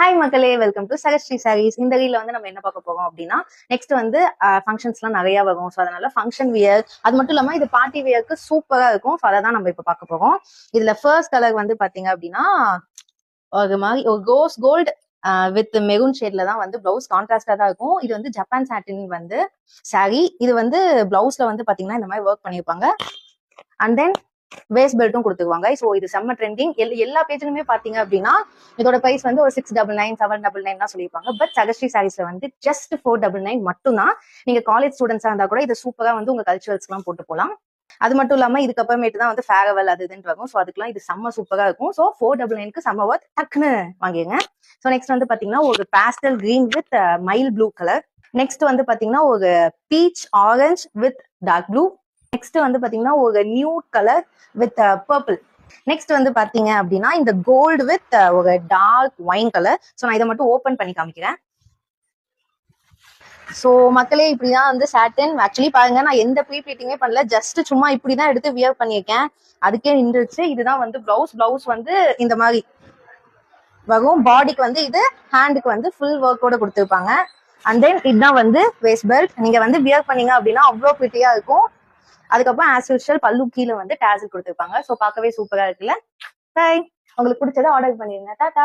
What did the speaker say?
Hi மக்களே, welcome to சகஸ்ரீ saris. இந்த ரீல்ல வந்து நம்ம என்ன பார்க்க போறோம் அப்படின்னா, நெக்ஸ்ட் வந்து ஃபங்க்ஷன்ஸ்லாம் நிறைய வரும். ஸோ அதனால ஃபங்க்ஷன் வியர், அது மட்டும் இல்லாம இது பார்ட்டி வியருக்கு சூப்பரா இருக்கும். ஸோ அதை தான் நம்ம இப்ப பார்க்க போறோம். இதுல ஃபர்ஸ்ட் கலர் வந்து பாத்தீங்க அப்படின்னா ஒரு மாதிரி ஒரு ரோஸ் கோல்டு வித் மெரூன் ஷேட்ல தான் வந்து பிளவுஸ் கான்ட்ராஸ்டா தான் இருக்கும். இது வந்து ஜப்பான் சாட்டின் வந்து சாரி. இது வந்து பிளவுஸ்ல வந்து பாத்தீங்கன்னா இந்த மாதிரி ஒர்க் பண்ணிருப்பாங்க. அண்ட் தென் வேஸ்ட் பெல்ட்டும் கொடுத்துருவாங்க. ஸோ இது செம்ம ட்ரெண்டிங். எல்லா பேஜ்லுமே பாத்தீங்க அப்படின்னா இதோட பிரைஸ் வந்து ஒரு 699 799 தான் சொல்லியிருப்பாங்க. பட் சகஸ்ரீ சாரீஸ்ல வந்து ஜஸ்ட் 499 மட்டும் தான். நீங்க காலேஜ் ஸ்டூடெண்ட்ஸா இருந்தா கூட இது சூப்பரா வந்து உங்க கல்ச்சுரல்ஸ் எல்லாம் போட்டு போலாம். அது மட்டும் இல்லாம இதுக்கப்புறமேட்டு தான் வந்து ஃபேர்வெல் அது இதுன்னு வரும். ஸோ அதுக்கெல்லாம் இது செம்ம சூப்பரா இருக்கும். ஸோ 499க்கு செம்ம ஒர்த், டக்குன்னு வாங்கிடுங்க. ஸோ நெக்ஸ்ட் வந்து பாத்தீங்கன்னா ஒரு pastel green with mild blue colour. Next வந்து பாத்தீங்கன்னா ஒரு peach orange with dark blue. Next வந்து பாத்தீங்கன்னா ஒரு nude colour with purple. Next வந்து பாத்தீங்க அப்படின்னா இந்த கோல்டு வித் ஒரு டார்க் ஒயின் கலர். ஸோ நான் இதை மட்டும் ஓபன் பண்ணி காமிக்கிறேன். ஸோ மக்களே, இப்படிதான் வந்து சாட்டின். ஆக்சுவலி பாருங்க, நான் எந்த ப்ரீ ப்ளீட்டிங்கே பண்ணல, ஜஸ்ட் சும்மா இப்படிதான் எடுத்து வியர் பண்ணியிருக்கேன். அதுக்கே நின்றுச்சு. இதுதான் வந்து பிளவுஸ் வந்து இந்த மாதிரி வரும். பாடிக்கு வந்து இது, ஹேண்டுக்கு வந்து ஃபுல் ஒர்க்கோட கொடுத்துருப்பாங்க. அண்ட் தென் இதுதான் வந்து வேஸ்ட் பெல்ட். நீங்க வந்து வியர் பண்ணீங்க அப்படின்னா அவ்வளோ பிரிட்டியா இருக்கும். அதுக்கப்புறம் ஆஸ் யூஷுவல் பல்லு கீழே வந்து டேசல் கொடுத்துருப்பாங்க. ஸோ பார்க்கவே சூப்பரா இருக்குல்ல. பை. உங்களுக்கு பிடிச்சதை ஆர்டர் பண்ணிருங்க. டாடா.